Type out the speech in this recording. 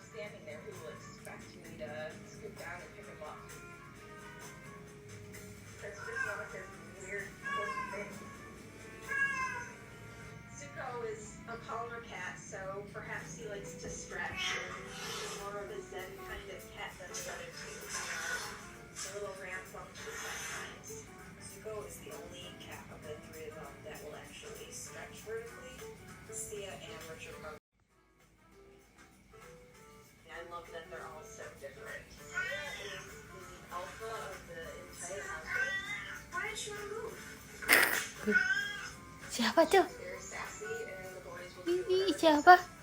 standing there, he will expect me to scoot down and pick him up. That's just one of his weird, quirky things. Zuko is a calmer cat, so perhaps he likes to stretch, and he's more of a zen kind of cat than the other two. A little rambunctious at times. Zuko is the only cat of the three of them that will actually stretch vertically. Sia and Richard are. I love that they're all so different. Sia is the alpha of the entire household. Why did she want to move? Siapa tuh? Very sassy, and the boys will do Ih, whatever they siapa? say.